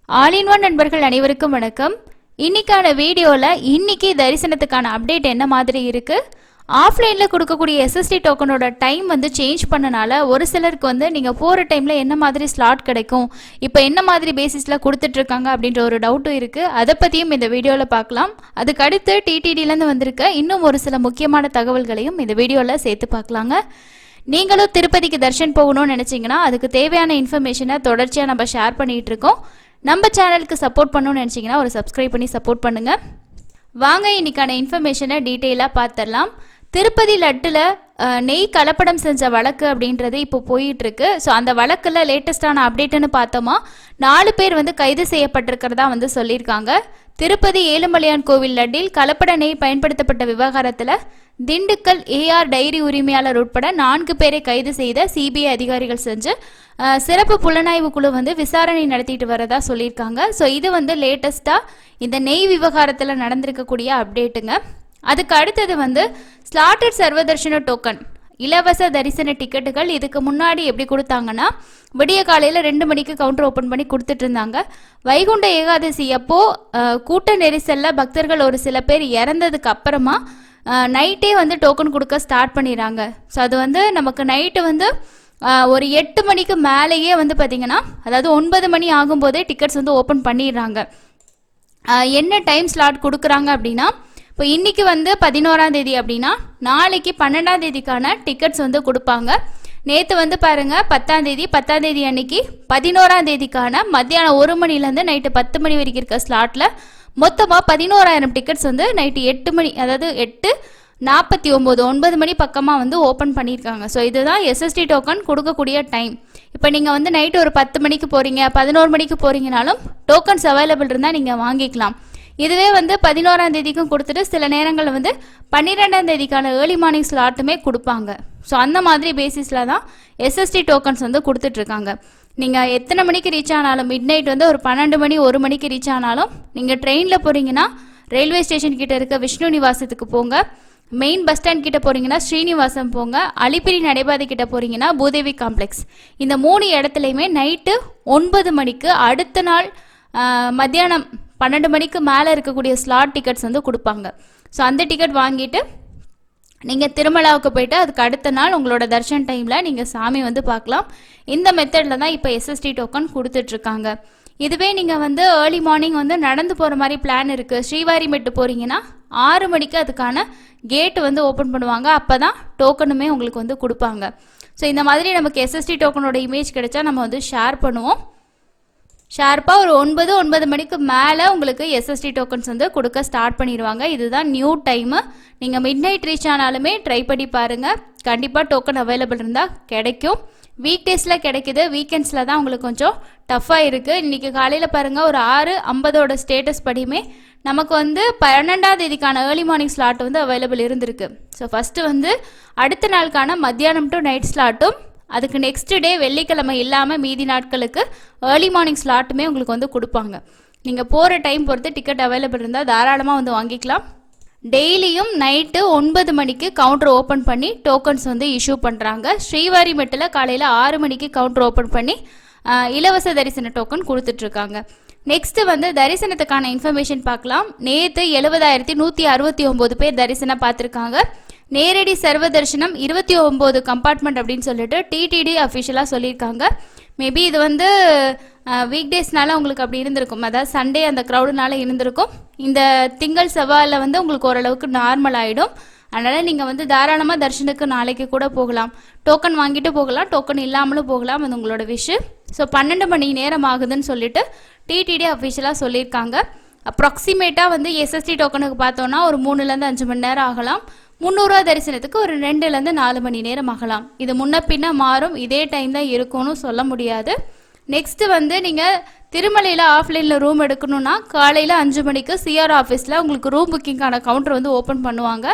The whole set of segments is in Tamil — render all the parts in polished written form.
ஆல் இன் ஒன் நண்பர்கள் அனைவருக்கும் வணக்கம். இன்னைக்கான வீடியோவில் இன்னைக்கு தரிசனத்துக்கான அப்டேட் என்ன மாதிரி இருக்கு, ஆஃப்லைனில் கொடுக்கக்கூடிய எஸ்எஸ்டி டோக்கனோட டைம் வந்து சேஞ்ச் பண்ணனால ஒரு சிலருக்கு வந்து நீங்கள் போகிற டைமில் என்ன மாதிரி ஸ்லாட் கிடைக்கும், இப்போ என்ன மாதிரி பேசிஸில் கொடுத்துட்ருக்காங்க அப்படின்ற ஒரு டவுட்டும் இருக்குது. அதை பற்றியும் இந்த வீடியோவில் பார்க்கலாம். அதுக்கு அடுத்து டிடிடிலேருந்து வந்திருக்க இன்னும் ஒரு சில முக்கியமான தகவல்களையும் இந்த வீடியோவில் சேர்த்து பார்க்கலாங்க. நீங்களும் திருப்பதிக்கு தர்ஷன் போகணும்னு நினச்சிங்கன்னா அதுக்கு தேவையான இன்ஃபர்மேஷனை தொடர்ச்சியாக நம்ம ஷேர் பண்ணிகிட்டு இருக்கோம். நம்ம சேனலுக்கு சப்போர்ட் பண்ணணும்னு நினச்சிங்கன்னா ஒரு சப்ஸ்கிரைப் பண்ணி சப்போர்ட் பண்ணுங்கள். வாங்க இன்னைக்கான இன்ஃபர்மேஷனை டீட்டெயிலாக பார்த்துடலாம். திருப்பதி லட்டில் நெய் கலப்படம் செஞ்ச வழக்கு அப்படின்றது இப்போ போயிட்டுருக்கு. ஸோ அந்த வழக்கில் லேட்டஸ்டான அப்டேட்டுன்னு பார்த்தோமா 4 பேர் வந்து கைது செய்யப்பட்டிருக்கிறதா வந்து சொல்லியிருக்காங்க. திருப்பதி ஏழுமலையான் கோவில் லட்டில் கலப்பட நெய் பயன்படுத்தப்பட்ட விவகாரத்தில் திண்டுக்கல் ஏஆர் டைரி உரிமையாளர் உட்பட 4 பேரை கைது செய்த சிபிஐ அதிகாரிகள் செஞ்சு சிறப்பு புலனாய்வு குழு வந்து விசாரணை நடத்திட்டு வரதா சொல்லியிருக்காங்க. ஸோ இது வந்து லேட்டஸ்ட்டாக இந்த நெய் விவகாரத்தில் நடந்திருக்கக்கூடிய அப்டேட்டுங்க. அதுக்கு அடுத்தது வந்து ஸ்லாட்டட் சர்வதர்ஷன டோக்கன் இலவச தரிசன டிக்கெட்டுகள் இதுக்கு முன்னாடி எப்படி கொடுத்தாங்கன்னா விடிய காலையில் 2 மணிக்கு கவுண்டர் ஓப்பன் பண்ணி கொடுத்துட்டு இருந்தாங்க. வைகுண்ட ஏகாதசி அப்போ கூட்ட நெரிசலில் பக்தர்கள் ஒரு சில பேர் இறந்ததுக்கு அப்புறமா நைட்டே வந்து டோக்கன் கொடுக்க ஸ்டார்ட் பண்ணிடுறாங்க. ஸோ அது வந்து நமக்கு நைட்டு வந்து ஒரு 8 மணிக்கு மேலேயே வந்து பார்த்திங்கன்னா, அதாவது 9 மணி ஆகும்போதே டிக்கெட்ஸ் வந்து ஓப்பன் பண்ணிடுறாங்க. என்ன டைம் ஸ்லாட் கொடுக்குறாங்க அப்படின்னா, இப்போ இன்றைக்கி வந்து 11ஆம் தேதி அப்படின்னா நாளைக்கு 12ஆம் தேதிக்கான டிக்கெட்ஸ் வந்து கொடுப்பாங்க. நேற்று வந்து பாருங்கள் 10ஆம் தேதி அன்னைக்கு 11ஆம் தேதிக்கான மத்தியானம் 1 மணிலேருந்து நைட்டு 10 மணி வரைக்கும் இருக்க ஸ்லாட்டில் மொத்தமாக 11,000 டிக்கெட்ஸ் வந்து நைட்டு 8 மணி, அதாவது 8:49 9 மணி பக்கமாக வந்து ஓப்பன் பண்ணியிருக்காங்க. ஸோ இதுதான் எஸ்எஸ்டி டோக்கன் கொடுக்கக்கூடிய டைம். இப்போ நீங்கள் வந்து நைட்டு ஒரு 10 மணிக்கு போகிறீங்க, 11 மணிக்கு போகிறீங்கனாலும் டோக்கன்ஸ் அவைலபிள் இருந்தால் நீங்கள் வாங்கிக்கலாம். இதுவே வந்து 11ஆம் தேதிக்கும் கொடுத்துட்டு சில நேரங்களில் வந்து 12ஆம் தேதிக்கான ஏர்லி மார்னிங் ஸ்லாட்டுமே கொடுப்பாங்க. ஸோ அந்த மாதிரி பேசிஸில் தான் எஸ்எஸ்டி டோக்கன்ஸ் வந்து கொடுத்துட்ருக்காங்க. நீங்கள் எத்தனை மணிக்கு ரீச் ஆனாலும், மிட் நைட் வந்து ஒரு 12 மணி 1 மணிக்கு ரீச் ஆனாலும் நீங்கள் ட்ரெயினில் போகிறீங்கன்னா ரயில்வே ஸ்டேஷன் கிட்ட இருக்க விஷ்ணு நிவாசத்துக்கு போங்க, மெயின் பஸ் ஸ்டாண்ட் கிட்ட போகிறீங்கன்னா ஸ்ரீனிவாசம் போங்க, அலிப்பிரி நடைபாதை கிட்ட போகிறீங்கன்னா பூதேவி காம்ப்ளெக்ஸ். இந்த 3 இடத்துலையுமே நைட்டு 9 மணிக்கு அடுத்த நாள் மத்தியானம் 12 மணிக்கு மேலே இருக்கக்கூடிய ஸ்லாட் டிக்கெட்ஸ் வந்து கொடுப்பாங்க. ஸோ அந்த டிக்கெட் வாங்கிட்டு நீங்கள் திருமலாவுக்கு போயிட்டு அதுக்கு அடுத்த நாள் உங்களோட தர்ஷன் டைமில் நீங்கள் சாமி வந்து பார்க்கலாம். இந்த மெத்தடில் தான் இப்போ எஸ்எஸ்டி டோக்கன் கொடுத்துட்ருக்காங்க. இதுவே நீங்கள் வந்து ஏர்லி மார்னிங் வந்து நடந்து போகிற மாதிரி பிளான் இருக்குது, ஸ்ரீவாரிமெட்டு போகிறீங்கன்னா 6 மணிக்கு அதுக்கான கேட்டு வந்து ஓப்பன் பண்ணுவாங்க. அப்போ தான் டோக்கனுமே உங்களுக்கு வந்து கொடுப்பாங்க. ஸோ இந்த மாதிரி நமக்கு எஸ்எஸ்டி டோக்கனோட இமேஜ் கிடைச்சா நம்ம வந்து ஷேர் பண்ணுவோம். ஷார்ப்பாக ஒரு 9 மணிக்கு மேலே உங்களுக்கு எஸ்எஸ்டி டோக்கன்ஸ் வந்து கொடுக்க ஸ்டார்ட் பண்ணிடுவாங்க. இதுதான் நியூ டைமு. நீங்கள் மிட் நைட் ரீச் ஆனாலுமே ட்ரை பண்ணி பாருங்கள், கண்டிப்பாக டோக்கன் அவைலபிள் இருந்தால் கிடைக்கும். வீக் டேஸில் கிடைக்குது, வீக்கெண்ட்ஸில் தான் உங்களுக்கு கொஞ்சம் டஃப்பாக இருக்குது. இன்றைக்கி காலையில் பாருங்கள் ஒரு 6:50 ஸ்டேட்டஸ் படியுமே நமக்கு வந்து 12ஆம் தேதிக்கான ஏர்லி மார்னிங் ஸ்லாட் வந்து அவைலபிள் இருந்திருக்கு. ஸோ ஃபஸ்ட்டு வந்து அடுத்த நாளுக்கான மத்தியானம் டு நைட் ஸ்லாட்டும், அதுக்கு நெக்ஸ்ட் டே வெள்ளிக்கிழமை இல்லாமல் மீதி நாட்களுக்கு ஏர்லி மார்னிங் ஸ்லாட்டுமே உங்களுக்கு வந்து கொடுப்பாங்க. நீங்கள் போகிற டைம் பொறுத்து டிக்கெட் அவைலபிள் இருந்தால் தாராளமாக வந்து வாங்கிக்கலாம். டெய்லியும் நைட்டு 9 மணிக்கு கவுண்டர் ஓப்பன் பண்ணி டோக்கன்ஸ் வந்து இஷ்யூ பண்ணுறாங்க. ஸ்ரீவாரிமெட்டில் காலையில் 6 மணிக்கு கவுண்டர் ஓப்பன் பண்ணி இலவச தரிசன டோக்கன் கொடுத்துட்ருக்காங்க. நெக்ஸ்ட்டு வந்து தரிசனத்துக்கான இன்ஃபர்மேஷன் பார்க்கலாம். நேற்று 70,169 பேர் தரிசனம் பார்த்துருக்காங்க. நேரடி சர்வ தரிசனம் 29 கம்பார்ட்மெண்ட் அப்படின்னு சொல்லிட்டு டிடிடி அஃபிஷியலாக சொல்லியிருக்காங்க. மேபி இது வந்து வீக் டேஸ்னால உங்களுக்கு அப்படி இருந்திருக்கும், அதாவது சண்டே அந்த க்ரௌடுனால இருந்திருக்கும். இந்த திங்கள் செவ்வாயில் வந்து உங்களுக்கு ஓரளவுக்கு நார்மல் ஆகிடும். அதனால் நீங்கள் வந்து தாராளமாக தரிசனுக்கு நாளைக்கு கூட போகலாம், டோக்கன் வாங்கிட்டு போகலாம், டோக்கன் இல்லாமலும் போகலாம், அது உங்களோட விஷயம். ஸோ 12 மணி நேரம் ஆகுதுன்னு சொல்லிட்டு டிடிடி அஃபிஷியலாக சொல்லியிருக்காங்க. அப்ராக்சிமேட்டாக வந்து எஸ்எஸ்டி டோக்கனுக்கு பார்த்தோன்னா ஒரு 3லேருந்து 5 மணி நேரம் ஆகலாம். 300 தரிசனத்துக்கு ஒரு 2லேருந்து 4 மணி நேரம் ஆகலாம். இது முன்ன பின்ன மாறும், இதே டைம் தான் இருக்கும்னு சொல்ல முடியாது. நெக்ஸ்ட்டு வந்து நீங்கள் திருமலையில் ஆஃப்லைனில் ரூம் எடுக்கணுன்னா காலையில் 5 மணிக்கு சிஆர் ஆஃபீஸில் உங்களுக்கு ரூம் புக்கிங்கான கவுண்டர் வந்து ஓப்பன் பண்ணுவாங்க.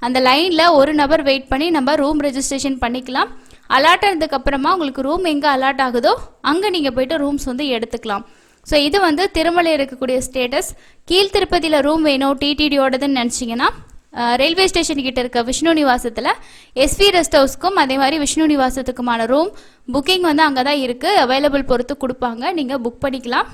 அந்த லைனில் ஒரு நபர் வெயிட் பண்ணி நம்ம ரூம் ரெஜிஸ்ட்ரேஷன் பண்ணிக்கலாம். அலாட் ஆனதுக்கப்புறமா உங்களுக்கு ரூம் எங்கே அலாட் ஆகுதோ அங்கே நீங்கள் போய்ட்டு ரூம்ஸ் வந்து எடுத்துக்கலாம். ஸோ இது வந்து திருமலை இருக்கக்கூடிய ஸ்டேட்டஸ். கீழ் திருப்பதியில் ரூம் வேணும் டிடிடியோடதுன்னு நினச்சிங்கன்னா ரயில்வே ஸ்டேஷன் கிட்ட இருக்க விஷ்ணு நிவாசத்தில் எஸ்வி ரெஸ்ட் ஹவுஸ்க்கும் அதே மாதிரி விஷ்ணு நிவாசத்துக்குமான ரூம் புக்கிங் வந்து அங்கே தான் இருக்குது, அவைலபிள் பொறுத்து கொடுப்பாங்க, நீங்கள் புக் பண்ணிக்கலாம்.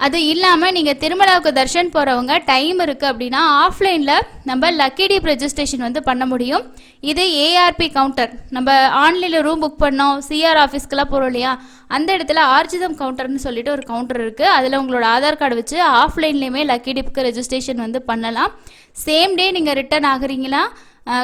அது இல்லாமல் நீங்கள் திருமலாவுக்கு தர்ஷன் போகிறவங்க டைம் இருக்குது அப்படின்னா ஆஃப்லைனில் நம்ம லக்கி டிப் ரெஜிஸ்ட்ரேஷன் வந்து பண்ண முடியும். இது ஏஆர்பி கவுண்டர், நம்ம ஆன்லைனில் ரூம் புக் பண்ணோம் சிஆர் ஆஃபீஸ்க்கெலாம் போகிறோம் இல்லையா, அந்த இடத்துல ஆர்ஜிதம் கவுண்டர்னு சொல்லிட்டு ஒரு கவுண்டர் இருக்குது. அதில் உங்களோட ஆதார் கார்டு வச்சு ஆஃப்லைன்லேயுமே லக்கி டிப்க்கு ரெஜிஸ்ட்ரேஷன் வந்து பண்ணலாம். சேம் டே நீங்கள் ரிட்டர்ன் ஆகுறீங்களா,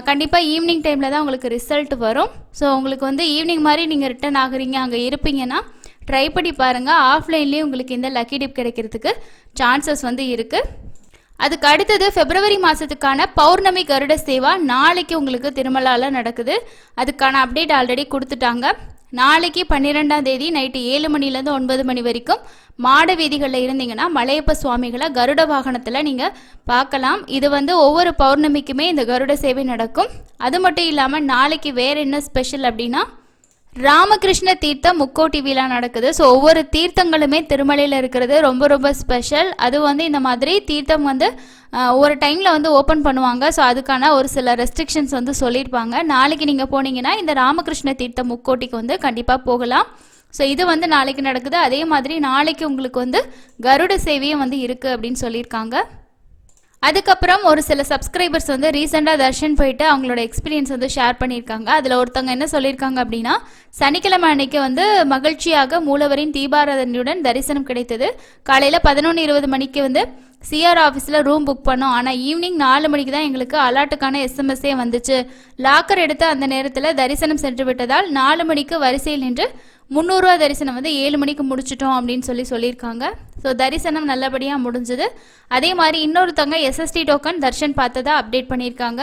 கண்டிப்பாக ஈவினிங் டைமில் தான் உங்களுக்கு ரிசல்ட் வரும். ஸோ உங்களுக்கு வந்து ஈவினிங் மாதிரி நீங்கள் ரிட்டர்ன் ஆகுறீங்க, அங்கே இருப்பீங்கன்னா ட்ரை பண்ணி பாருங்கள். ஆஃப்லைன்லேயும் உங்களுக்கு இந்த லக்கி டிப் கிடைக்கிறதுக்கு சான்சஸ் வந்து இருக்குது. அதுக்கு அடுத்தது பிப்ரவரி மாதத்துக்கான பௌர்ணமி கருட சேவா நாளைக்கு உங்களுக்கு திருமலாவில் நடக்குது. அதுக்கான அப்டேட் ஆல்ரெடி கொடுத்துட்டாங்க. நாளைக்கு 12ஆம் தேதி நைட்டு 7 மணிலேருந்து 9 மணி வரைக்கும் மாட வீதிகளில் இருந்தீங்கன்னா மலையப்ப சுவாமிகளை கருட வாகனத்தில் நீங்கள் பார்க்கலாம். இது வந்து ஒவ்வொரு பௌர்ணமிக்குமே இந்த கருட சேவை நடக்கும். அது மட்டும் இல்லாமல் நாளைக்கு வேறு என்ன ஸ்பெஷல் அப்படின்னா ராமகிருஷ்ண தீர்த்தம் முக்கோட்டி விழா நடக்குது. ஸோ ஒவ்வொரு தீர்த்தங்களுமே திருமலையில் இருக்கிறது ரொம்ப ரொம்ப ஸ்பெஷல். அது வந்து இந்த மாதிரி தீர்த்தம் வந்து ஒரு டைமில் வந்து ஓப்பன் பண்ணுவாங்க. ஸோ அதுக்கான ஒரு சில ரெஸ்ட்ரிக்ஷன்ஸ் வந்து சொல்லியிருப்பாங்க. நாளைக்கு நீங்கள் போனீங்கன்னா இந்த ராமகிருஷ்ண தீர்த்தம் முக்கோட்டிக்கு வந்து கண்டிப்பாக போகலாம். ஸோ இது வந்து நாளைக்கு நடக்குது. அதே மாதிரி நாளைக்கு உங்களுக்கு வந்து கருட சேவையும் வந்து இருக்குது அப்படின்னு சொல்லியிருக்காங்க. அதுக்கப்புறம் ஒரு சில சப்ஸ்கிரைபர்ஸ் வந்து ரீசெண்டாக தர்ஷன் போயிட்டு அவங்களோட எக்ஸ்பீரியன்ஸ் வந்து ஷேர் பண்ணியிருக்காங்க. அதில் ஒருத்தவங்க என்ன சொல்லியிருக்காங்க அப்படின்னா, சனிக்கிழமை அன்னைக்கு வந்து மகிழ்ச்சியாக மூலவரின் தீபாராதனையுடன் தரிசனம் கிடைத்தது. காலையில் 11:20 மணிக்கு வந்து சிஆர் ஆஃபீஸில் ரூம் புக் பண்ணோம். ஆனால் ஈவினிங் 4 மணிக்கு தான் எங்களுக்கு அலாட்டுக்கான எஸ்எம்எஸ்ஸே வந்துச்சு. லாக்கர் எடுத்து அந்த நேரத்தில் தரிசனம் சென்று விட்டதால் 4 மணிக்கு வரிசையில் நின்று 300 ரூபா தரிசனம் வந்து 7 மணிக்கு முடிச்சிட்டோம் அப்படின்னு சொல்லியிருக்காங்க. ஸோ தரிசனம் நல்லபடியாக முடிஞ்சது. அதே மாதிரி இன்னொருத்தவங்க எஸ்எஸ்டி டோக்கன் தர்ஷன் பார்த்ததா அப்டேட் பண்ணியிருக்காங்க.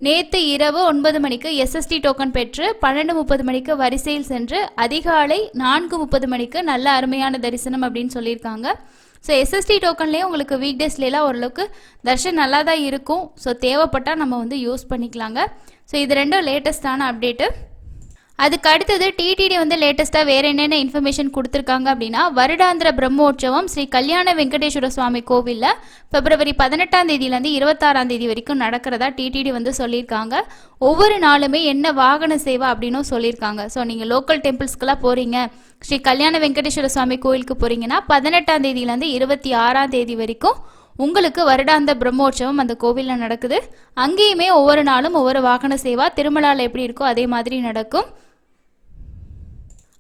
நேற்று இரவு 9 மணிக்கு எஸ்எஸ்டி டோக்கன் பெற்று 12:30 மணிக்கு வரிசையில் சென்று அதிகாலை 4:30 மணிக்கு நல்ல அருமையான தரிசனம் அப்படின்னு சொல்லியிருக்காங்க. ஸோ எஸ்எஸ்டி டோக்கன்லேயே உங்களுக்கு வீக் டேஸ்லாம் ஓரளவுக்கு தர்ஷன் நல்லா தான் இருக்கும். ஸோ தேவைப்பட்டால் நம்ம வந்து யூஸ் பண்ணிக்கலாங்க. ஸோ இது ரெண்டும் லேட்டஸ்டான அப்டேட்டு. அதுக்கு அடுத்தது டிடிடி வந்து லேட்டஸ்ட்டாக வேறு என்னென்ன இன்ஃபர்மேஷன் கொடுத்துருக்காங்க அப்படின்னா, வருடாந்திர பிரம்மோற்சவம் ஸ்ரீ கல்யாண வெங்கடேஸ்வர சுவாமி கோவிலில் பிப்ரவரி 18ஆம் தேதியிலேருந்து 26ஆம் தேதி வரைக்கும் நடக்கிறதா டிடிடி வந்து சொல்லியிருக்காங்க. ஒவ்வொரு நாளுமே என்ன வாகன சேவை அப்படின்னும் சொல்லியிருக்காங்க. ஸோ நீங்கள் லோக்கல் டெம்பிள்ஸ்க்கெல்லாம் போகிறீங்க, ஸ்ரீ கல்யாண வெங்கடேஸ்வர சுவாமி கோவிலுக்கு போகிறீங்கன்னா 18ஆம் தேதியிலேருந்து 26ஆம் தேதி வரைக்கும் உங்களுக்கு வருடாந்த பிரம்மோற்சவம் அந்த கோவிலில் நடக்குது. அங்கேயுமே ஒவ்வொரு நாளும் ஒவ்வொரு வாகன சேவா திருமலாவில் எப்படி இருக்கோ அதே மாதிரி நடக்கும்.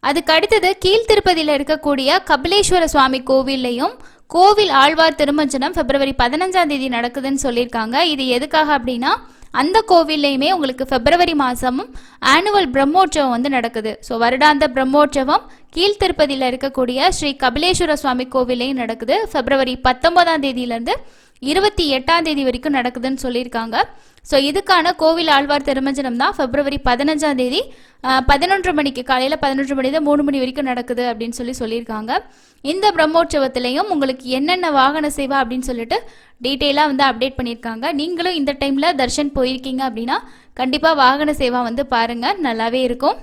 அதுக்கு அடுத்தது கீழ்த்திருப்பதியில் இருக்கக்கூடிய கபிலேஸ்வர சுவாமி கோவில்லையும் கோவில் ஆழ்வார் திருமஞ்சனம் பிப்ரவரி 15ஆம் தேதி நடக்குதுன்னு சொல்லியிருக்காங்க. இது எதுக்காக அப்படின்னா, அந்த கோவில்லையுமே உங்களுக்கு பிப்ரவரி மாதமும் ஆனுவல் பிரம்மோற்சவம் வந்து நடக்குது. ஸோ வருடாந்த பிரம்மோற்சவம் கீழ்த்திருப்பதியில் இருக்கக்கூடிய ஸ்ரீ கபிலேஸ்வர சுவாமி கோவிலையும் நடக்குது. பிப்ரவரி 19ஆம் தேதியிலேருந்து 28ஆம் தேதி வரைக்கும் நடக்குதுன்னு சொல்லியிருக்காங்க. ஸோ இதுக்கான கோவில் ஆழ்வார் திருமஞ்சனம் தான் பிப்ரவரி 15ஆம் தேதி 11 மணிக்கு காலையில் 11 மணி தான் 3 மணி வரைக்கும் நடக்குது அப்படின்னு சொல்லியிருக்காங்க. இந்த பிரம்மோற்சவத்திலையும் உங்களுக்கு என்னென்ன வாகன சேவை அப்படின்னு சொல்லிட்டு டீட்டெயிலாக வந்து அப்டேட் பண்ணியிருக்காங்க. நீங்களும் இந்த டைமில் தர்ஷன் போயிருக்கீங்க அப்படின்னா கண்டிப்பாக வாகன சேவா வந்து பாருங்கள், நல்லாவே இருக்கும்.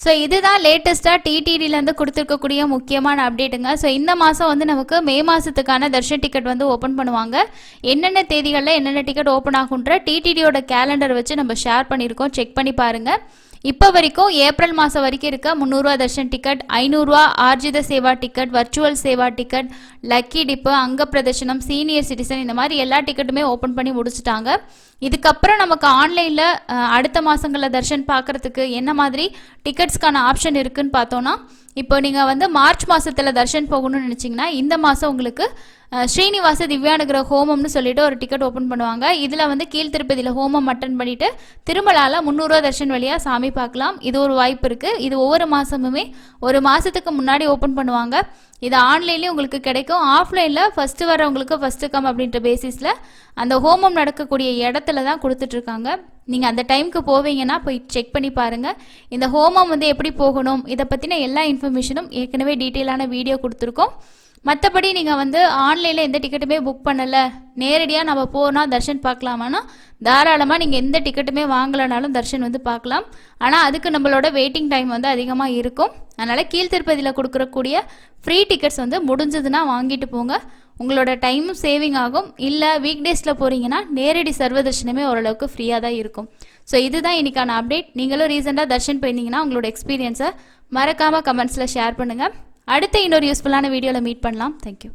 ஸோ இதுதான் லேட்டஸ்ட்டாக டிடிடியிலேருந்து கொடுத்துருக்கக்கூடிய முக்கியமான அப்டேட்டுங்க. ஸோ இந்த மாதம் வந்து நமக்கு மே மாதத்துக்கான தர்ஷன் டிக்கெட் வந்து ஓப்பன் பண்ணுவாங்க. என்னென்ன தேதிகளில் என்னென்ன டிக்கெட் ஓப்பன் ஆகுன்ற டிடிடியோட கேலண்டர் வச்சு நம்ம ஷேர் பண்ணியிருக்கோம், செக் பண்ணி பாருங்கள். இப்போ வரைக்கும் ஏப்ரல் மாதம் வரைக்கும் இருக்க 300 ரூபா தர்ஷன் டிக்கெட், 500 ரூபா Arjitha Seva ticket, virtual Seva ticket, lucky dip, அங்க பிரதர்ஷனம், சீனியர் சிட்டிசன், இந்த மாதிரி எல்லா டிக்கெட்டுமே ஓப்பன் பண்ணி முடிச்சுட்டாங்க. இதுக்கப்புறம் நமக்கு ஆன்லைனில் அடுத்த மாதங்களில் தர்ஷன் பார்க்குறதுக்கு என்ன மாதிரி டிக்கெட்ஸ்க்கான ஆப்ஷன் இருக்குதுன்னு பார்த்தோன்னா, இப்போ நீங்கள் வந்து மார்ச் மாதத்தில் தர்ஷன் போகணும்னு நினச்சிங்கன்னா இந்த மாதம் உங்களுக்கு ஸ்ரீனிவாச திவ்யானுகிரக ஹோமம்னு சொல்லிட்டு ஒரு டிக்கெட் ஓப்பன் பண்ணுவாங்க. இதில் வந்து கீழ்த்திருப்பதியில் ஹோமம் அட்டன் பண்ணிவிட்டு திருமலால 300 ரூபா தர்ஷன் வழியாக சாமி பார்க்கலாம். இது ஒரு வாய்ப்பு இருக்குது. இது ஒவ்வொரு மாதமுமே ஒரு மாதத்துக்கு முன்னாடி ஓப்பன் பண்ணுவாங்க. இது ஆன்லைன்லேயும் உங்களுக்கு கிடைக்கும். ஆஃப்லைனில் ஃபஸ்ட்டு வரவங்களுக்கு ஃபஸ்ட்டு கம் அப்படின்ற பேசிஸில் அந்த ஹோமம் நடக்கக்கூடிய இடத்துல தான் கொடுத்துட்ருக்காங்க. நீங்கள் அந்த டைமுக்கு போவீங்கன்னா போய் செக் பண்ணி பாருங்கள். இந்த ஹோமம் வந்து எப்படி போகணும் இதை பற்றின எல்லா இன்ஃபர்மேஷனும் ஏற்கனவே டீட்டெயிலான வீடியோ கொடுத்துருக்கோம். மற்றபடி நீங்கள் வந்து ஆன்லைனில் எந்த டிக்கெட்டுமே புக் பண்ணலை, நேரடியாக நம்ம போனால் தர்ஷன் பார்க்கலாமான்னா தாராளமாக நீங்கள் எந்த டிக்கெட்டுமே வாங்கலைனாலும் தர்ஷன் வந்து பார்க்கலாம். ஆனால் அதுக்கு நம்மளோட வெயிட்டிங் டைம் வந்து அதிகமாக இருக்கும். அதனால் கீழ்த்திருப்பதியில் கொடுக்கக்கூடிய ஃப்ரீ டிக்கெட்ஸ் வந்து முடிஞ்சதுன்னா வாங்கிட்டு போங்க. உங்களோட டைமும் சேவிங் ஆகும். இல்லை வீக் டேஸில் போகிறீங்கன்னா நேரடி சர்வ தர்ஷனமே ஓரளவுக்கு ஃப்ரீயாக தான் இருக்கும். ஸோ இதுதான் இன்றைக்கான அப்டேட். நீங்களும் ரீசெண்டாக தர்ஷன் போயிருந்தீங்கன்னா உங்களோட எக்ஸ்பீரியன்ஸை மறக்காமல் கமெண்ட்ஸில் ஷேர் பண்ணுங்கள். அடுத்த இன்னொரு யூஸ்ஃபுல்லான வீடியோவில் மீட் பண்ணலாம். தேங்க்யூ.